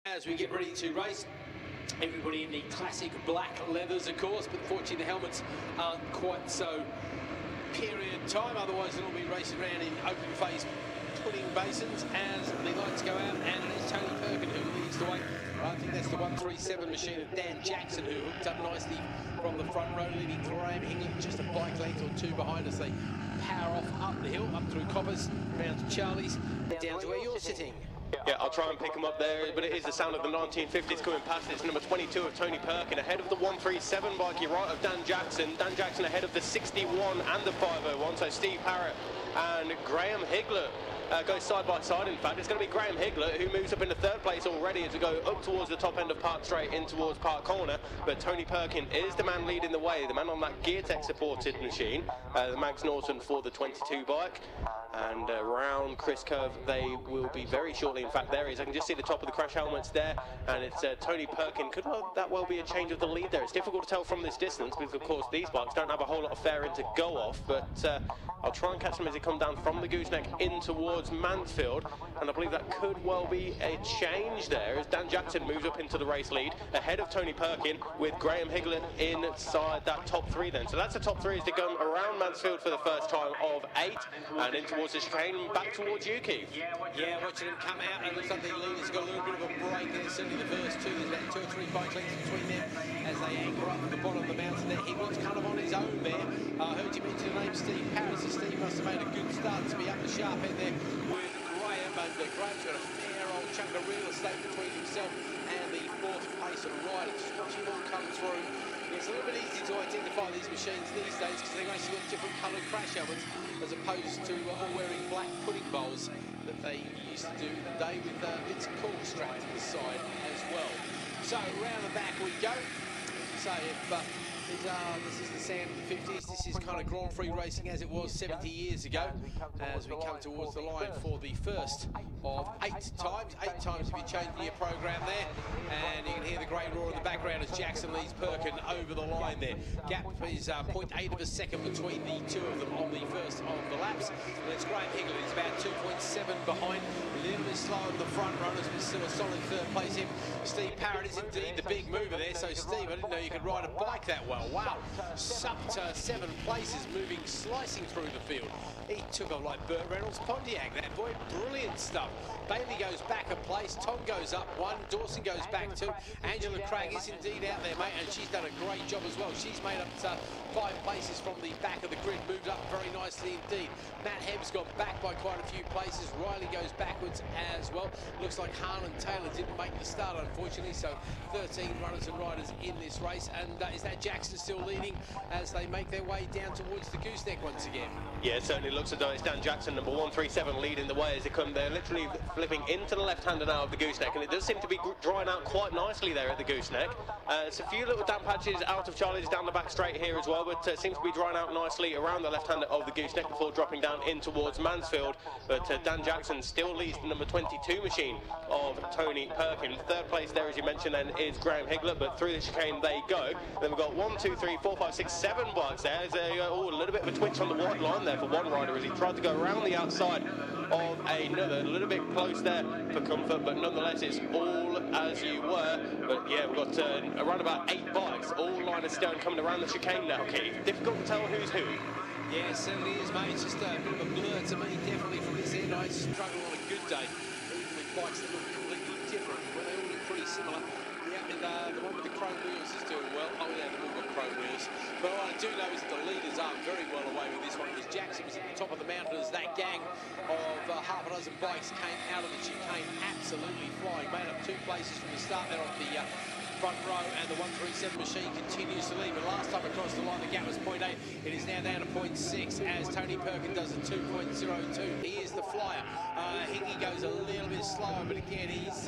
As we get ready to race, everybody in the classic black leathers, of course, but fortunately the helmets aren't quite so period time, otherwise they'll all be racing around in open face pudding basins as the lights go out, and it is Tony Perkin who leads the way. I think that's the 137 machine of Dan Jackson, who hooked up nicely from the front row, leading Graham Hingley just a bike length or two behind us. They power off up the hill, up through Coppers, round to Charlie's, down to where you're sitting. Yeah, I'll try and pick him up there, but it is the sound of the 1950s coming past. It's number 22 of Tony Perkin, ahead of the 137 bike, you're right, of Dan Jackson. Dan Jackson ahead of the 61 and the 501, so Steve Parrott and Graham Higler go side by side. In fact, it's going to be Graham Higler who moves up into third place already as we go up towards the top end of Park Straight in towards Park Corner, but Tony Perkin is the man leading the way, the man on that Geartech supported machine, the Max Norton for the 22 bike, and round Chris Curve they will be very shortly. In fact, there he is. I can just see the top of the crash helmets there, and it's Tony Perkin. Could that well be a change of the lead there? It's difficult to tell from this distance because, of course, these bikes don't have a whole lot of fairing to go off, but I'll try and catch them as they come down from the gooseneck in towards Mansfield, and I believe that could well be a change there as Dan Jackson moves up into the race lead ahead of Tony Perkin, with Graham Higler inside that top three then. So that's the top three as they come around Mansfield for the first time of 8 and in towards the chicane, back towards you, Keith. Yeah, watching them come out, and it looks like the leaders got a little bit of a break there. Certainly the first two, there's about 2 or 3 bike lengths between them as they anchor up at the bottom of the mountain there. Higler's kind of on his own there. I heard you mention the name Steve Parrott, so Steve must have made a good start to be up the sharp end there with Graham, and Graham's got a fair old chunk of real estate between himself and the 4th place rider. Just watching them all come through. It's a little bit easy to identify these machines these days because they've actually got different coloured crash helmets as opposed to all wearing black pudding bowls that they used to do in the day, with bits of cork strapped to the side as well. So round the back we go. So if this is the sound of the 50s, this is kind of Grand Prix racing as it was 70 years ago, as we come towards the line for the first of 8 times. 8 times if you're changing your program there, and you can hear the great roar in the background as Jackson leads Perkin over the line there. Gap is 0.8 of a second between the two of them on the first of the laps, and it's Graham Higler. He's about 2.7 behind, a little bit slow in the front runners, but still a solid third place in. Steve Parrott is indeed the big mover there. So Steve, I didn't know you could ride a bike that well. Wow, sucked 7 places, moving, slicing through the field. He took off like Burt Reynolds' Pontiac, that boy. Brilliant stuff. Bailey goes back a place, Tom goes up 1, Dawson goes back 2. Angela Craig is indeed out there, mate, and she's done a great job as well. She's made up 5 places from the back of the grid, moved up very nicely indeed. Matt Hebb's got back by quite a few places. Riley goes backwards as well. Looks like Harlan Taylor didn't make the start, unfortunately, so 13 runners and riders in this race. And is that Jackson still leading as they make their way down towards the gooseneck once again? Yeah, it certainly looks as though it's Dan Jackson, number 137, leading the way as they come. They're literally flipping into the left-hander now of the gooseneck, and it does seem to be drying out quite nicely there at the gooseneck. It's a few little damp patches out of Charlie's down the back straight here as well, but seems to be drying out nicely around the left-hander of the gooseneck before dropping down in towards Mansfield. But Dan Jackson still leads the number 22 machine of Tony Perkin. Third place there, as you mentioned, then is Graham Higler, but through the chicane they go. Then we've got 1, 2, 3, 4, 5, 6, 7 bikes there. There's a little bit of a twitch on the wide line there for one rider as he tried to go around the outside of another, a little bit close there for comfort, but nonetheless it's all as you were. But yeah, we've got around about 8 bikes, all line of stone, coming around the chicane now, Keith. Difficult to tell who's who. Yeah, it certainly is, mate. It's just a bit of a blur to me, definitely from this end. I struggle on a good day, even with bikes that look completely different, but they all look pretty similar. The one with the chrome wheels is doing well. Oh yeah, they've all got chrome wheels. But what I do know is that the leaders are very well away with this one, because Jackson was at the top of the mountain as that gang of half a dozen bikes came out of the chicane absolutely flying. Made up 2 places from the start there off the front row, and the 137 machine continues to lead. But last time across the line, the gap was 0.8. It is now down to 0.6 as Tony Perkin does a 2.02. He is the flyer. Hingy goes a little bit slower, but again, he's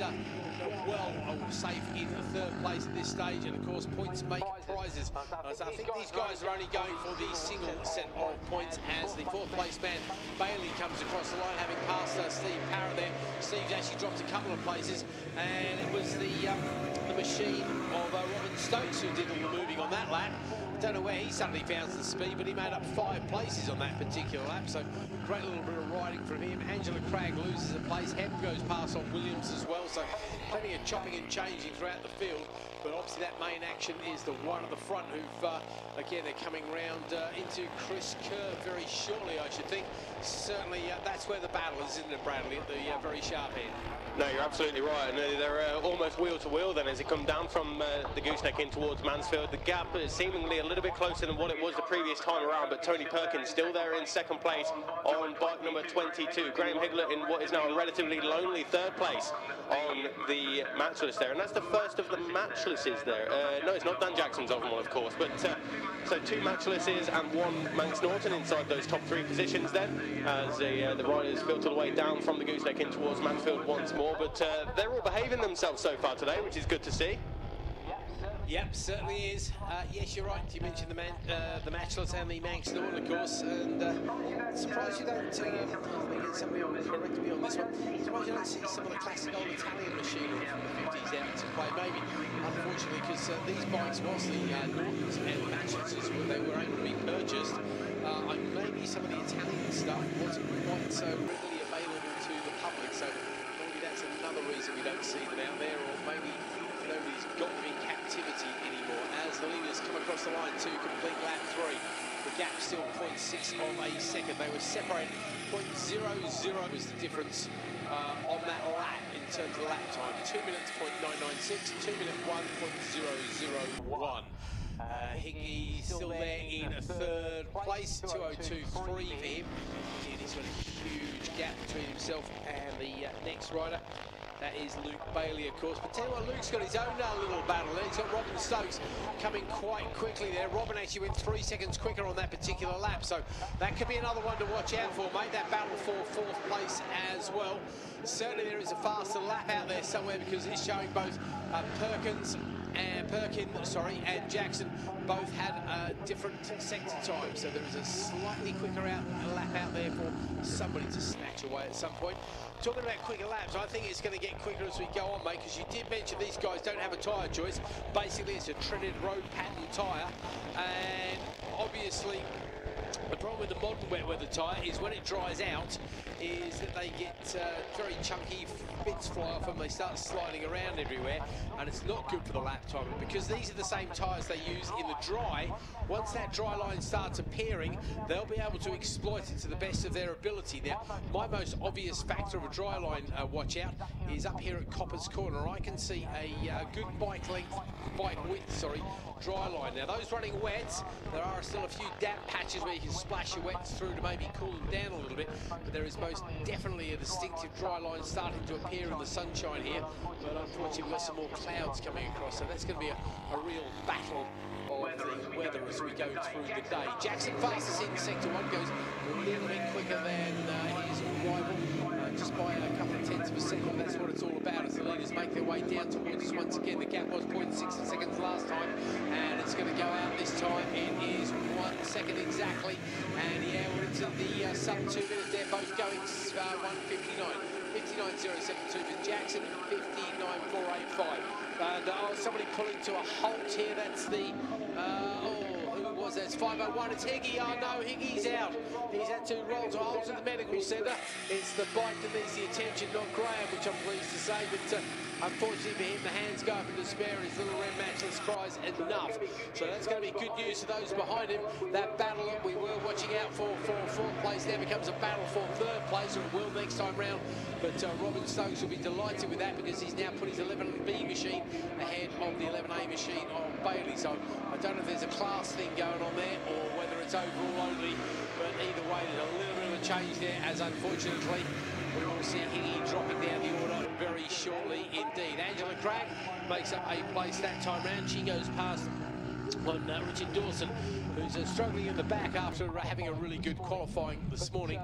well safe in the 3rd place at this stage, and of course points make prizes. So I think these guys are only going for the single set of points as the 4th place man Bailey comes across the line, having passed Steve Parrott there. Steve's actually dropped a couple of places, and it was the machine of Robin Stokes who did all the moving on that lap. I don't know where he suddenly found the speed, but he made up 5 places on that particular lap, so great little bit of riding from him. Angela Cragg loses a place, Hemp goes past on Williams as well, so plenty of chopping and changing throughout the field. But obviously that main action is the one at the front who've, again, they're coming round into Chris Kerr very shortly, I should think. Certainly that's where the battle is, isn't it, Bradley, at the very sharp end? No, you're absolutely right, and they're almost wheel to wheel then as they come down from the gooseneck in towards Mansfield. The gap is seemingly a little bit closer than what it was the previous time around, but Tony Perkins still there in second place on bike number 22. Graham Higler in what is now a relatively lonely third place on the match list there, and that's the first of the match lists there. No, it's not Dan Jackson's of them one, of course, but so 2 match lists and 1 Manx Norton inside those top 3 positions then, as the riders filter the way down from the gooseneck in towards Mansfield once more. But they're all behaving themselves so far today, which is good to see. Yep, certainly is. Yes, you're right. You mentioned the matchless and the Manx Norton, of course, and surprised you don't. Somebody will correct me on this one. Surprised you don't see some of the classic old Italian machinery from the 50s out to play. Maybe, unfortunately, because these bikes, whilst the Nortons and mattresses they were able to be purchased, maybe some of the Italian stuff wasn't quite so readily available to the public. So maybe that's another reason we don't see them out there, or maybe nobody's got them in captivity anymore as the leaders come across the line to complete lap 3. The gap still 0.6 of a second. They were separated. 0.00 was the difference on that lap in terms of the lap time. 2 minutes 0.996, 2 minute 1.001. Higgy still there in third place, 2:02.3 for him. And he's got a huge gap between himself and the next rider. That is Luke Bailey, of course. But tell you what, Luke's got his own little battle there. He's got Robin Stokes coming quite quickly there. Robin actually went 3 seconds quicker on that particular lap, so that could be another one to watch out for, mate. That battle for 4th place as well. Certainly there is a faster lap out there somewhere, because it's showing both Perkins and Jackson both had different sector times, so there is a slightly quicker lap out there for somebody to snatch away at some point. Talking about quicker laps, I think it's going to get quicker as we go on, mate, because you did mention these guys don't have a tyre choice. Basically, it's a treaded road pattern tyre, and obviously the problem with the modern wet weather tyre is when it dries out is that they get very chunky bits fly off and they start sliding around everywhere, and it's not good for the lap time. Because these are the same tyres they use in the dry, once that dry line starts appearing, they'll be able to exploit it to the best of their ability. Now, my most obvious factor of a dry line watch out is up here at Copper's Corner. I can see a good bike width, dry line. Now, those running wets, there are still a few damp patches where you can splash your wets through to maybe cool them down a little bit, but there is most definitely a distinctive dry line starting to appear in the sunshine here. But unfortunately, we've got some more clouds coming across, so that's going to be a real battle of the weather as we go through the day. Jackson fastest in sector 1, goes a little bit quicker than his rival, just by a couple of tenths of a second. That's what it's all about as the leaders make their way down towards us once again. The gap was 0.6 seconds last time, and it's going to go out this time. It is 1 second exactly, and yeah, we're into the sub 2 minutes. They're both going 1:59. 59.072 for Jackson, 59.485. And somebody pulling to a halt here. That's the who was that? It's 5:01. It's Higgy. Oh no, Higgy's out. He's had to roll to halt at the medical centre. It's the bike that needs the attention, not Graham, which I'm pleased to say. But unfortunately for him, the hands go up in despair. His little red matchless cries enough. So that's going to be good news for those behind him. That battle that we were watching out for 4th place now becomes a battle for 3rd place, or it will next time round. But Robin Stokes will be delighted with that, because he's now put his 11B machine ahead of the 11A machine on Bailey. So I don't know if there's a class thing going on there or whether it's overall only, but either way there's a little bit of a change there, as unfortunately we will see Higgy dropping down the order very shortly indeed. Angela Cragg makes up a place that time round. She goes past on Richard Dawson, who's struggling in the back after having a really good qualifying this morning.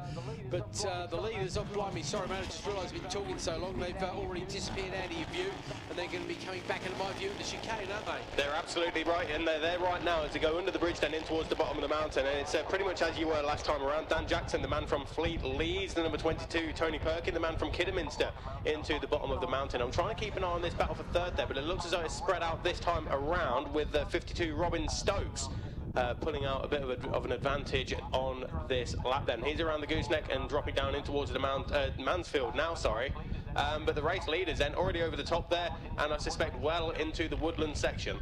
But the leaders, oh blimey, sorry mate, I just realised I've been talking so long, they've already disappeared out of your view, and they're going to be coming back into my view in the chicane, aren't they? They're absolutely right, and they're there right now as they go under the bridge then in towards the bottom of the mountain, and it's pretty much as you were last time around. Dan Jackson, the man from Fleet, leads the number 22, Tony Perkin, the man from Kidderminster, into the bottom of the mountain. I'm trying to keep an eye on this battle for 3rd there, but it looks as though it's spread out this time around with 52 Robin Stokes pulling out a bit of an advantage on this lap then. He's around the gooseneck and dropping down in towards the Mansfield now, sorry. But the race leaders then already over the top there, and I suspect well into the woodland section.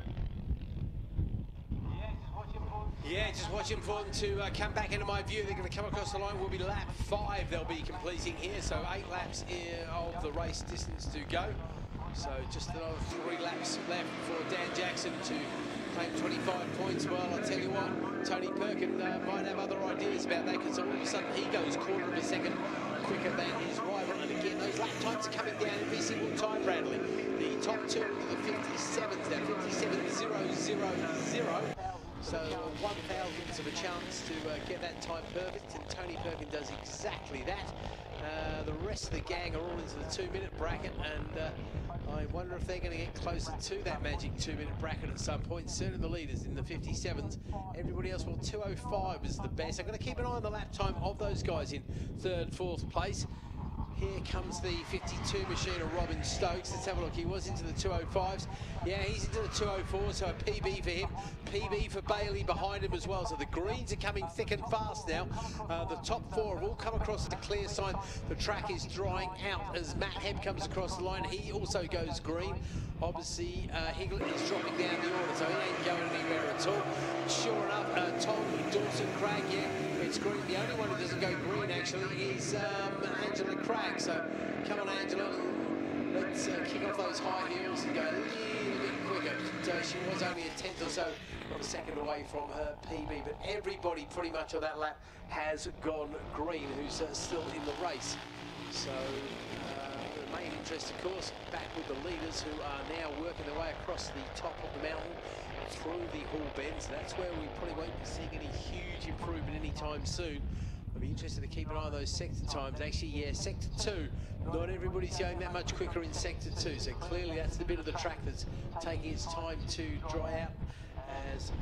Yeah, just watching for them to come back into my view. They're going to come across the line. Will be lap 5 they'll be completing here, so 8 laps of the race distance to go. So just another 3 laps left for Dan Jackson to claim 25 points. Well, I'll tell you what, Tony Perkin might have other ideas about that, because all of a sudden he goes quarter of a second quicker than his rival. And again, those lap times are coming down every single time, Bradley. The top two are the 57s now, 57.000. So 1,000th of a chance to get that time perfect, and Tony Perkin does exactly that. The rest of the gang are all into the 2-minute bracket, and I wonder if they're going to get closer to that magic 2-minute bracket at some point. Certainly the leaders in the 57s. Everybody else, well, 2:05 is the best. I'm going to keep an eye on the lap time of those guys in 3rd, 4th place. Here comes the 52 machine of Robin Stokes. Let's have a look. He was into the 2:05s. Yeah, he's into the 2:04, so a PB for him. PB for Bailey behind him as well. So the greens are coming thick and fast now. The top 4 have all come across the clear sign. The track is drying out as Matt Hebb comes across the line. He also goes green. Obviously, Higlett is dropping down the order, so he ain't going anywhere at all. Sure enough, Tom Dawson Cragg, yeah, it's green. The only one who doesn't go green, actually, is Angela Cragg. So, come on, Angela, let's kick off those high heels and go a little bit quicker. She was only a 10th or so, not a second away from her PB, but everybody pretty much on that lap has gone green who's still in the race. So, the main interest, of course, back with the leaders who are now working their way across the top of the mountain through the Hall Bends. That's where we probably won't be seeing any huge improvement anytime soon. I'll be interested to keep an eye on those sector times. Actually, yeah, sector 2, not everybody's going that much quicker in sector 2, so clearly that's the bit of the track that's taking its time to dry out. As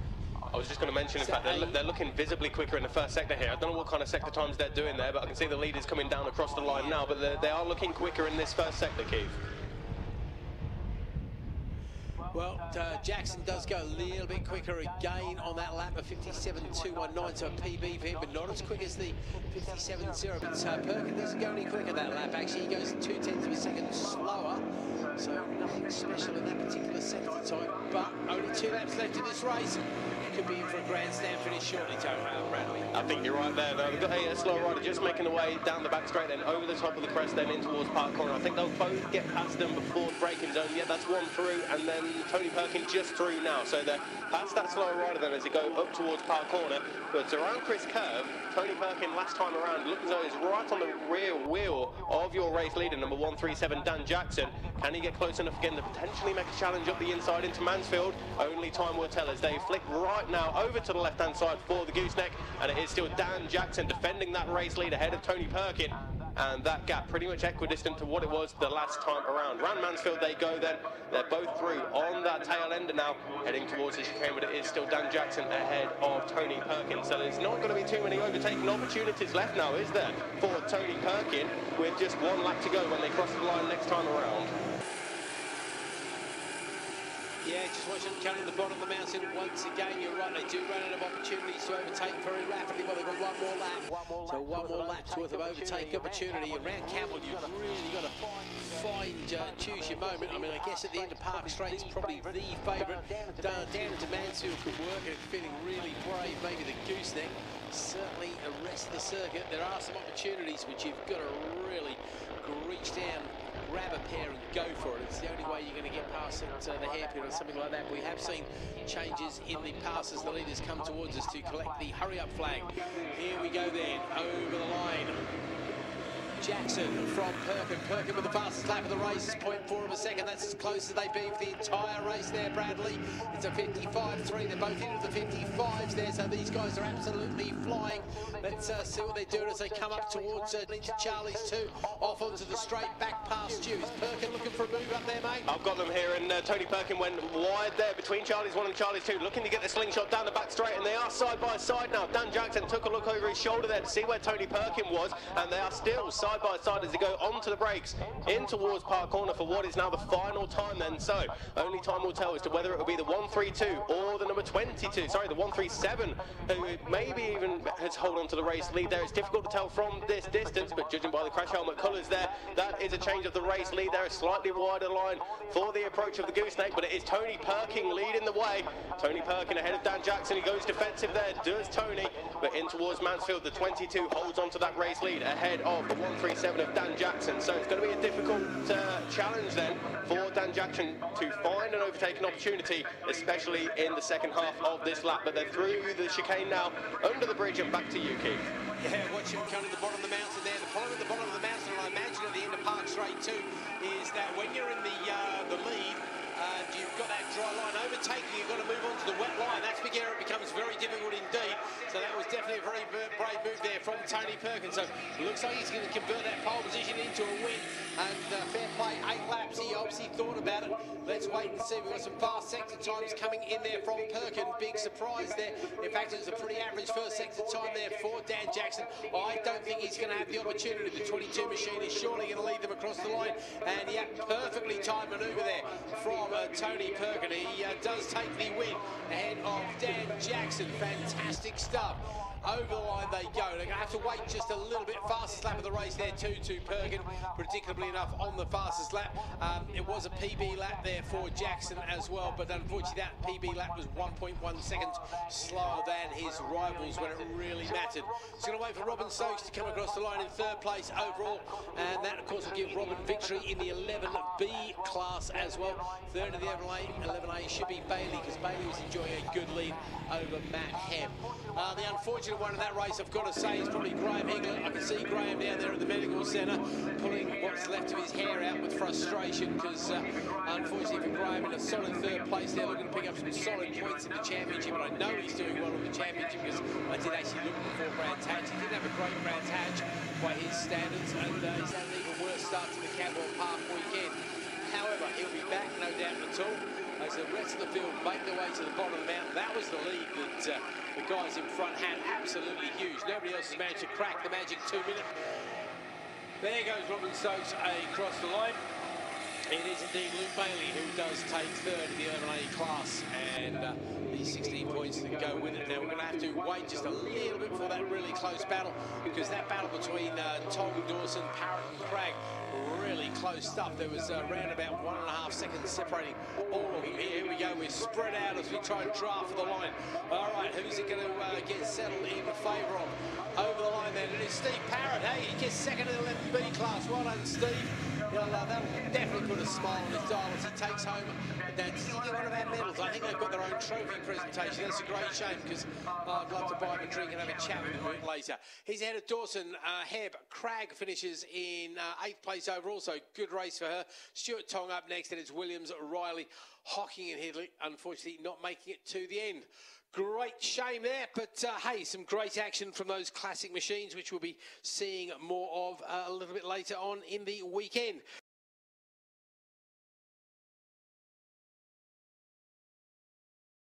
I was just going to mention, in fact, they're looking visibly quicker in the first sector here. I don't know what kind of sector times they're doing there, but I can see the leaders coming down across the line now, but they are looking quicker in this first sector, Keith. Well, Jackson does go a little bit quicker again on that lap of 57.219, so a PB for him, but not as quick as the 57.0. But Perkin doesn't go any quicker that lap. Actually, he goes 0.2 of a second slower, so nothing special in that particular sector time. But only 2 laps left in this race. Could be in for a grandstand finish shortly, Bradley. I think you're right there. We've got a slow rider just making the way down the back straight, then over the top of the crest, then in towards Park Corner. I think they'll both get past them before the braking zone. Yeah, that's one through, and then Tony Perkin just through now. So they're past that slow rider then as they go up towards Park Corner. But it's around Chris Curve. Tony Perkin last time around looked as though he's right on the rear wheel of your race leader, number 137, Dan Jackson. Can he get close enough again to potentially make a challenge up the inside into Mansfield? Only time will tell as they flick right now over to the left-hand side for the gooseneck, and it is still Dan Jackson defending that race lead ahead of Tony Perkin, and that gap pretty much equidistant to what it was the last time around. Round Mansfield they go then. They're both through on that tail ender now, heading towards the chicane, but it is still Dan Jackson ahead of Tony Perkin. So there's not going to be too many overtaking opportunities left now, is there, for Tony Perkin, with just 1 lap to go when they cross the line next time around. Yeah, just watching them come to the bottom of the mountain once again. You're right, they do run out of opportunities to overtake very rapidly. Well, they've got 1 more lap. So 1 more lap's worth of overtake opportunity. Around Cadwell, you've really got to choose your moment. I mean, I guess at the end of Park Straight's probably the favourite. Down into Mansfield could work, and feeling really brave. Maybe the gooseneck. Certainly the rest of the circuit, there are some opportunities which you've got to really reach down, grab a pair and go for it. It's the only way you're going to get past the hairpin or something like that. We have seen changes in the passes. The leaders come towards us to collect the hurry-up flag. Here we go then, over the line. Jackson from Perkin. Perkin with the fastest lap of the race is 0.4 of a second. That's as close as they've been for the entire race there, Bradley. It's a 55.3. They're both into the 55s there, so these guys are absolutely flying. Let's see what they're doing as they come up towards into Charlie's 2, off onto the straight back past you. Is Perkin looking for a move up there, mate? I've got them here, and Tony Perkin went wide there between Charlie's 1 and Charlie's 2, looking to get the slingshot down the back straight, and they are side by side now. Dan Jackson took a look over his shoulder there to see where Tony Perkin was, and they are still side side by side as they go onto the brakes in towards Park Corner for what is now the final time then. So only time will tell as to whether it will be the 132 or the number 22, sorry, the 137, who maybe even has hold on to the race lead there. It's difficult to tell from this distance, but judging by the crash helmet colours there, that is a change of the race lead there. A slightly wider line for the approach of the Gooseneck, but it is Tony Perkin leading the way. Tony Perkin ahead of Dan Jackson. He goes defensive there, does Tony, but in towards Mansfield, the 22 holds on to that race lead ahead of the 137 of Dan Jackson. So it's going to be a difficult challenge then for Dan Jackson to find an overtaking opportunity, especially in the second half of this lap. But they're through the chicane now, under the bridge, and back to you, Keith. Yeah, watch him coming to the bottom of the mountain there. The problem at the bottom of the mountain, and I imagine at the end of Park Straight too, is that when you're in the lead, you've got that dry line overtaking, you've got to move on to the wet line. That's where it becomes very difficult indeed. So that was definitely a very brave move there from Tony Perkins. So it looks like he's going to convert that pole position into a win. And fair play, 8 laps. He obviously thought about it. Let's wait and see. We've got some fast sector times coming in there from Perkin. Big surprise there. In fact, it was a pretty average first sector time there for Dan Jackson. I don't think he's going to have the opportunity. The 22 machine is surely going to lead them across the line. And yeah, perfectly timed manoeuvre there from Tony Perkin. He does take the win ahead of Dan Jackson. Fantastic stuff. Over the line they go. They're going to have to wait just a little bit. Fastest lap of the race there too to Perkin. Predictably enough, on the fastest lap. It was a PB lap there for Jackson as well, but unfortunately that PB lap was 1.1 seconds slower than his rivals when it really mattered. It's going to wait for Robin Stokes to come across the line in 3rd place overall, and that of course will give Robin victory in the 11B class as well. 3rd of the 11A should be Bailey, because Bailey was enjoying a good lead over Matt Hebb. The unfortunate one in that race, I've got to say, is probably Graham England. I can see Graham down there at the medical centre pulling what's left of his hair out with frustration, because unfortunately for Graham, in a solid 3rd place there, looking to pick up some solid points in the championship. And I know he's doing well in the championship, because I did actually look before Brands Hatch. He didn't have a great Brands Hatch by his standards, and he's had an even worse start to the Cadwell Park weekend. However, he'll be back, no doubt at all, as the rest of the field make their way to the bottom of the mountain. That was the lead that the guys in front had. Absolutely huge. Nobody else has managed to crack the magic 2 minute. There goes Robin Stokes across the line. It is indeed Luke Bailey who does take 3rd in the Urban A class, and the 16 points that go with it. Now we're going to have to wait just a little bit for that really close battle, because that battle between Tom Dawson, Parrott and Cragg, really close stuff. There was around about 1.5 seconds separating all of them. Here we go, we're spread out as we try and draft for the line. All right, who's it going to get settled in favour of? Over the line then, it is Steve Parrott. Hey, he gets 2nd in the 11B class. Well done, Steve. That'll definitely put a smile on his dial as he takes home. Does he get one of our medals? I think they've got their own trophy presentation. That's a great shame, because I'd love to buy him a drink and have a chat with him a bit later. He's ahead of Dawson. Hebb. Cragg finishes in 8th place overall, so good race for her. Stuart Tong up next, and it's Williams, Riley, Hocking and Hidley, unfortunately not making it to the end. Great shame there, but hey, some great action from those classic machines, which we'll be seeing more of a little bit later on in the weekend.